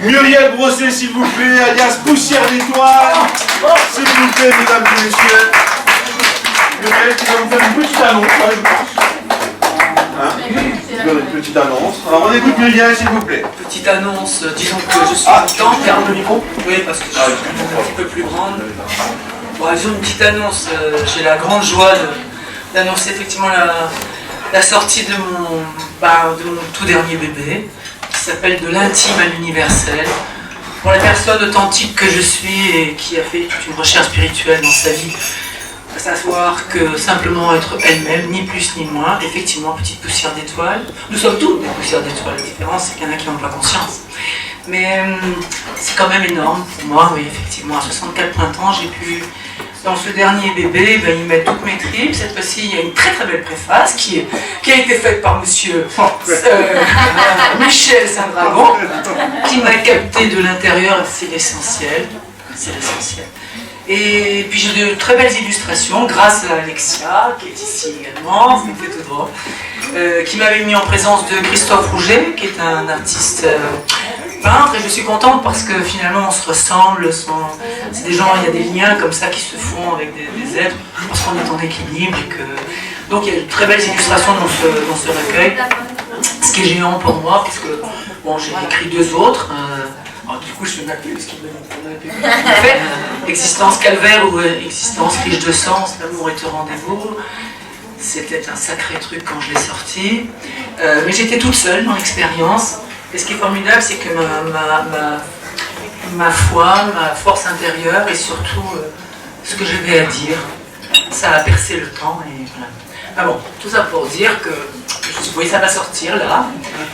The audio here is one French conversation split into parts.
Muriel Brosset, s'il vous plaît, alias Poussière d'étoile. S'il vous plaît, mesdames et messieurs. Muriel qui va vous faire une petite annonce. Une petite annonce. Alors on écoute Muriel, s'il vous plaît. Petite annonce, disons que je suis content. Ferme le micro. Oui, parce que je suis un petit peu plus grande. Bon, disons une petite annonce. J'ai la grande joie d'annoncer effectivement la sortie de mon tout dernier bébé, qui s'appelle De l'intime à l'universel. Pour la personne authentique que je suis et qui a fait toute une recherche spirituelle dans sa vie, à savoir que simplement être elle-même, ni plus ni moins, effectivement, petite poussière d'étoiles. Nous sommes tous des poussières d'étoiles, la différence c'est qu'il y en a qui n'ont pas conscience. Mais c'est quand même énorme pour moi, oui, effectivement, à 64 printemps, j'ai pu, dans ce dernier bébé, y mettre toutes mes tripes. Cette fois-ci, il y a une très très belle préface qui a été faite par monsieur Michel Saint-Dragon, qui m'a capté de l'intérieur, c'est l'essentiel, c'est l'essentiel. Et puis j'ai de très belles illustrations grâce à Alexia, qui est ici également, vous me faites tout droit, qui m'avait mis en présence de Christophe Rouget, qui est un artiste peintre, et je suis contente parce que finalement on se ressemble, c'est des gens, il y a des liens comme ça qui se font avec des êtres, parce qu'on est en équilibre et que... Donc il y a de très belles illustrations dans ce recueil, ce qui est géant pour moi, parce que bon, j'ai écrit 2 autres. Alors, du coup, je fais ma pub, parce qu'il me fait Existence calvaire ou Existence riche de sens, l'amour est au rendez-vous. C'était un sacré truc quand je l'ai sorti. Mais j'étais toute seule dans l'expérience. Et ce qui est formidable, c'est que ma foi, ma force intérieure et surtout ce que j'avais à dire, ça a percé le temps. Et voilà. Ah bon, tout ça pour dire que vous voyez, ça va sortir là.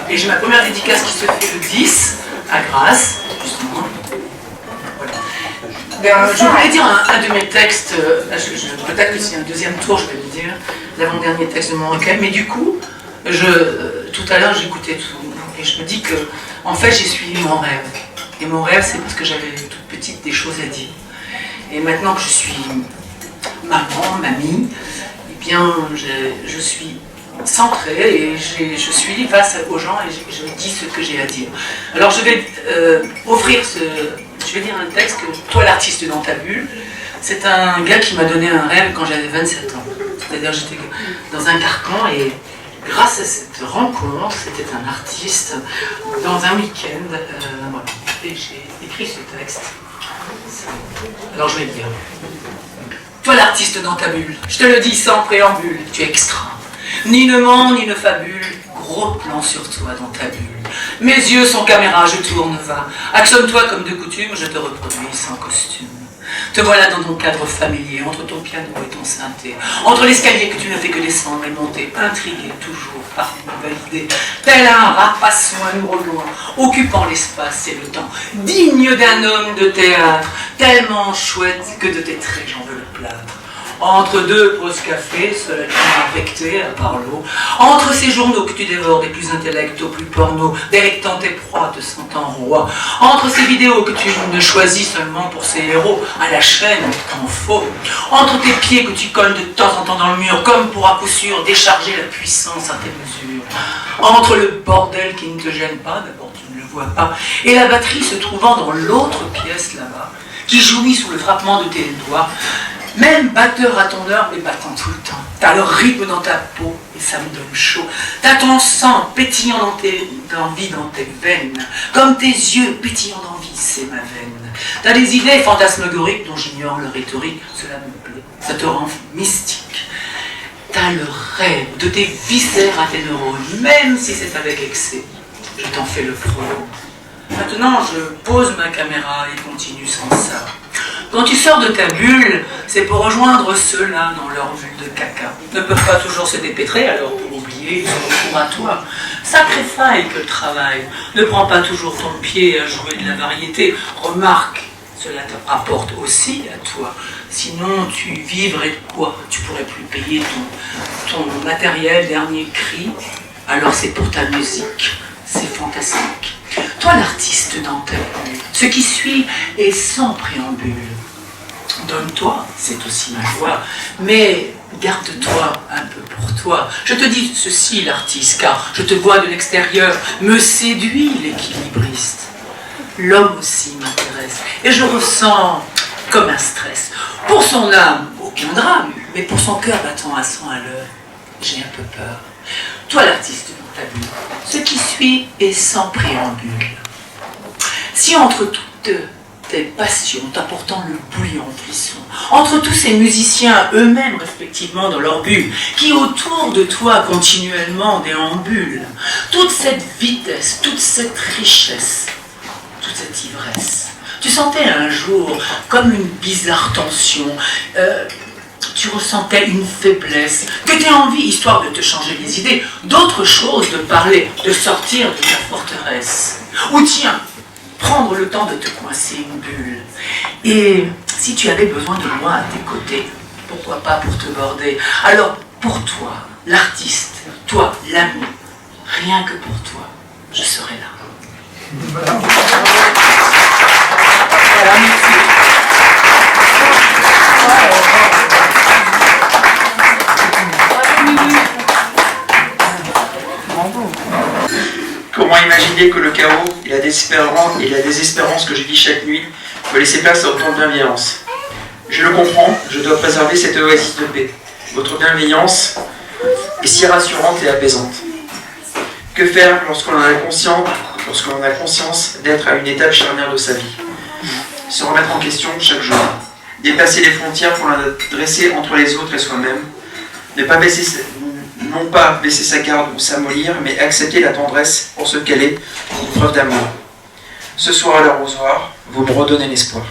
Et j'ai ma première dédicace qui se fait le 10. À Grasse, justement. Voilà. Je voulais dire un de mes textes, peut-être que c'est un deuxième tour, je vais le dire, l'avant-dernier texte de mon recueil, mais du coup, tout à l'heure j'écoutais tout, et je me dis que, en fait, j'ai suivi mon rêve. Et mon rêve, c'est parce que j'avais toute petite des choses à dire. Et maintenant que je suis maman, mamie, eh bien, je suis centrée et je suis face aux gens et je dis ce que j'ai à dire. Alors je vais je vais dire un texte que Toi l'artiste dans ta bulle, c'est un gars qui m'a donné un rêve quand j'avais 27 ans. C'est-à-dire j'étais dans un carcan et grâce à cette rencontre, c'était un artiste, dans un week-end, voilà, et j'ai écrit ce texte. Alors je vais le dire. Toi l'artiste dans ta bulle, je te le dis sans préambule, tu es extra. Ni ne ment, ni ne fabule, gros plan sur toi dans ta bulle. Mes yeux sont caméra, je tourne, va. Actionne-toi comme de coutume, je te reproduis sans costume. Te voilà dans ton cadre familier, entre ton piano et ton synthé, entre l'escalier que tu ne fais que descendre et monter, intrigué toujours par une nouvelle idée, tel un rapace ou un ouragan, occupant l'espace et le temps, digne d'un homme de théâtre, tellement chouette que de tes traits j'en veux le plâtre. Entre 2 pauses café, cela affecté à part l'eau, entre ces journaux que tu dévores des plus intellects aux plus porno, délectant tes proies te sentant roi, entre ces vidéos que tu ne choisis seulement pour ces héros, à la chaîne t'en faut, entre tes pieds que tu colles de temps en temps dans le mur, comme pour à coup sûr décharger la puissance à tes mesures, entre le bordel qui ne te gêne pas, d'abord tu ne le vois pas, et la batterie se trouvant dans l'autre pièce là-bas, qui jouit sous le frappement de tes doigts, même batteur à ton heure, mais battant tout le temps. T'as le rythme dans ta peau, et ça me donne chaud. T'as ton sang pétillant d'envie dans tes veines. Comme tes yeux pétillants d'envie, c'est ma veine. T'as des idées fantasmagoriques dont j'ignore le rhétorique, cela me plaît. Ça te rend mystique. T'as le rêve de tes viscères à tes neurones, même si c'est avec excès. Je t'en fais le prologue. Maintenant, je pose ma caméra et continue sans ça. Quand tu sors de ta bulle, c'est pour rejoindre ceux-là dans leur bulle de caca. Ne peuvent pas toujours se dépêtrer, alors pour oublier, ils sont pour à toi. Sacré faille que le travail. Ne prends pas toujours ton pied à jouer de la variété. Remarque, cela te rapporte aussi à toi. Sinon, tu vivrais de quoi? Tu pourrais plus payer ton matériel, dernier cri. Alors c'est pour ta musique. C'est fantastique. Toi l'artiste dans ta bulle, ce qui suit est sans préambule. Donne-toi, c'est aussi ma joie, mais garde-toi un peu pour toi. Je te dis ceci l'artiste, car je te vois de l'extérieur, me séduit l'équilibriste. l'homme aussi m'intéresse. Et je ressens comme un stress. Pour son âme, aucun drame, mais pour son cœur battant à 100 à l'heure, j'ai un peu peur. Toi l'artiste dans ta bulle, ce qui suit est sans préambule. Si entre toutes tes passions t'apportant le bouillon frisson, entre tous ces musiciens eux-mêmes respectivement dans leur bulle, qui autour de toi continuellement déambulent, toute cette vitesse, toute cette richesse, toute cette ivresse, tu sentais un jour comme une bizarre tension, tu ressentais une faiblesse, que tu aies envie, histoire de te changer les idées, d'autre chose, de parler, de sortir de ta forteresse. Ou tiens, prendre le temps de te coincer une bulle. Et si tu avais besoin de moi à tes côtés, pourquoi pas pour te border? Alors, pour toi, l'artiste, toi, l'ami, rien que pour toi, je serai là. Voilà, merci. Comment imaginer que le chaos et la désespérance que je vis chaque nuit me laissaient place à autant de bienveillance? Je le comprends, je dois préserver cette oasis de paix. Votre bienveillance est si rassurante et apaisante. Que faire lorsqu'on a conscience d'être à une étape charnière de sa vie? Se remettre en question chaque jour. Dépasser les frontières pour la dresser entre les autres et soi-même. Non pas baisser sa garde ou s'amollir, mais accepter la tendresse pour ce qu'elle est, une preuve d'amour. Ce soir à l'arrosoir, vous me redonnez l'espoir.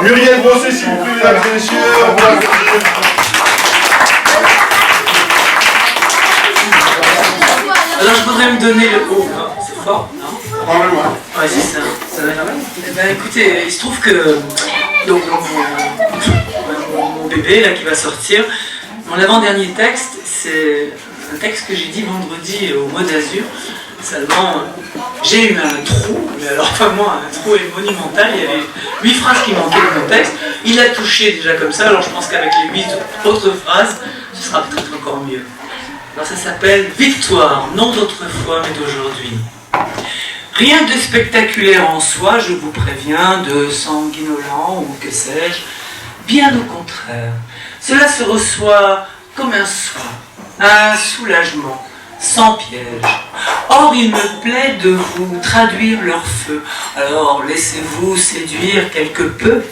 Muriel Brosset, s'il vous plaît, mesdames et messieurs. Alors je voudrais me donner le haut, c'est fort, non? Prends-le-moi. Ouais, c'est ça. Ça va quand même. Eh ben, écoutez, il se trouve que donc mon bébé là qui va sortir, mon avant-dernier texte, c'est un texte que j'ai dit vendredi au Mot d'Azur. Seulement, j'ai eu un trou, mais alors vraiment un trou monumental. Il y avait 8 phrases qui manquaient de mon texte. Il a touché déjà comme ça, alors je pense qu'avec les 8 autres phrases, ce sera peut-être encore mieux. Alors ça s'appelle Victoire, non d'autrefois mais d'aujourd'hui. Rien de spectaculaire en soi, je vous préviens, de sanguinolent ou que sais-je. Bien au contraire, cela se reçoit comme un soin, un soulagement, sans piège. Or, il me plaît de vous traduire leur feu, alors laissez-vous séduire quelque peu.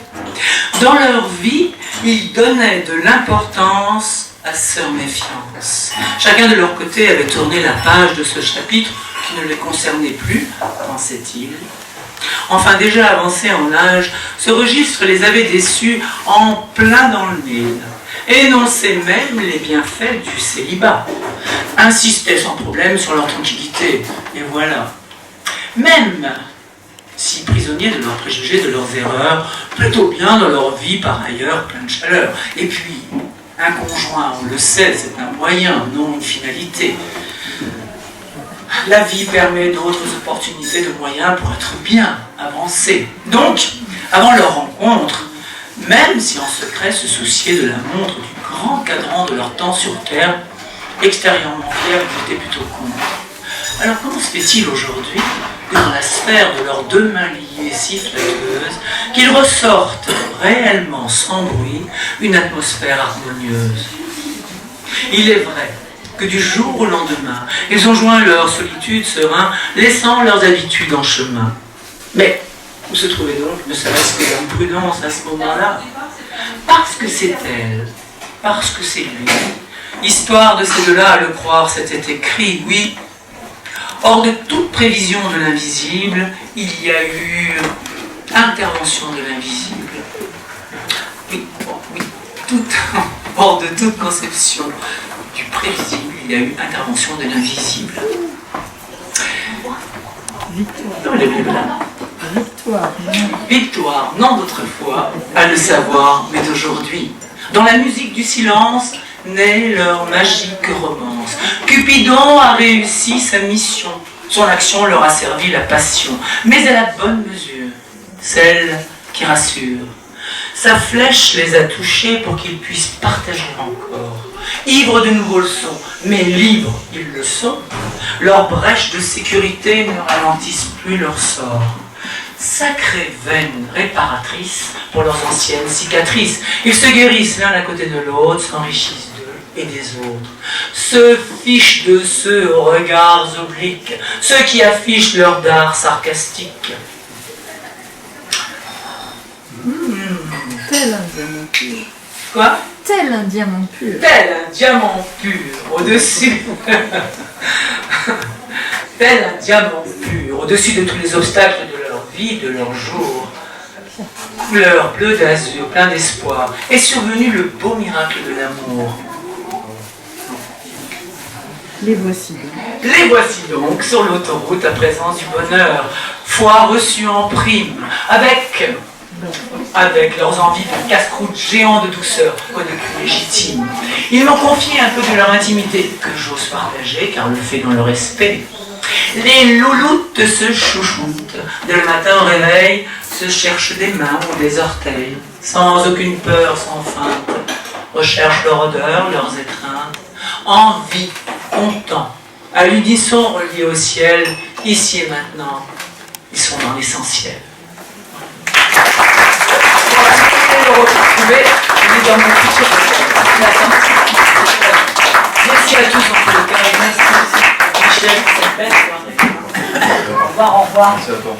Dans leur vie, ils donnaient de l'importance à Sœur Méfiance. Chacun de leur côté avait tourné la page de ce chapitre qui ne les concernait plus, pensait-il. Enfin, déjà avancés en âge, ce registre les avait déçus en plein dans le mille. Énonçaient même les bienfaits du célibat. Insistaient sans problème sur leur tranquillité. Et voilà. Même si prisonniers de leurs préjugés, de leurs erreurs, plutôt bien dans leur vie par ailleurs, plein de chaleur. Et puis, un conjoint, on le sait, c'est un moyen, non une finalité. La vie permet d'autres opportunités de moyens pour être bien, avancer. Donc, avant leur rencontre, même si en secret se souciaient de la montre du grand cadran de leur temps sur Terre, extérieurement fiers, ils étaient plutôt cons. Alors comment se fait-il aujourd'hui que dans la sphère de leurs deux mains liées si flatteuses, qu'ils ressortent réellement sans bruit une atmosphère harmonieuse? Il est vrai que du jour au lendemain, ils ont joint leur solitude serein, laissant leurs habitudes en chemin. Mais où se trouvait donc, ne serait-ce que l'imprudence à ce moment-là? Parce que c'est elle, parce que c'est lui. L'histoire de ces deux-là, à le croire, c'était écrit, oui. Hors de toute prévision de l'invisible, il y a eu intervention de l'invisible. Oui, hors de toute conception du prévisible, il y a eu intervention de l'invisible. Victoire, non d'autrefois, à le savoir, mais d'aujourd'hui. Dans la musique du silence naît leur magique romance. Cupidon a réussi sa mission. Son action leur a servi la passion, mais à la bonne mesure, celle qui rassure. Sa flèche les a touchés pour qu'ils puissent partager encore. ivres de nouveaux leçons, mais libres ils le sont, leurs brèches de sécurité ne ralentissent plus leur sort. Sacrées veines réparatrices pour leurs anciennes cicatrices, ils se guérissent l'un à côté de l'autre, s'enrichissent d'eux et des autres, se fichent de ceux aux regards obliques, ceux qui affichent leur dard sarcastique. Tel un diamant pur. Quoi? Tel un diamant pur. Tel un diamant pur au-dessus. Tel un diamant pur au-dessus de tous les obstacles de leur vie, de leur jour. Couleur bleu d'azur, plein d'espoir, est survenu le beau miracle de l'amour. Les voici donc. Les voici donc sur l'autoroute à présence du bonheur, foi reçue en prime, avec leurs envies de casse-croûte géants de douceur, quoi de plus légitime. Ils m'ont confié un peu de leur intimité, que j'ose partager, car le fait dans le respect. Les louloutes se chouchoutent, dès le matin au réveil, se cherchent des mains ou des orteils, sans aucune peur, sans feinte, recherchent leur odeur, leurs étreintes, envie, content, à l'unisson reliés au ciel, ici et maintenant, ils sont dans l'essentiel. Le retrouver, il est dans mon futur. Merci à tous en tout cas. Merci Michel, c'est belle soirée. Au revoir, au revoir. Merci à toi.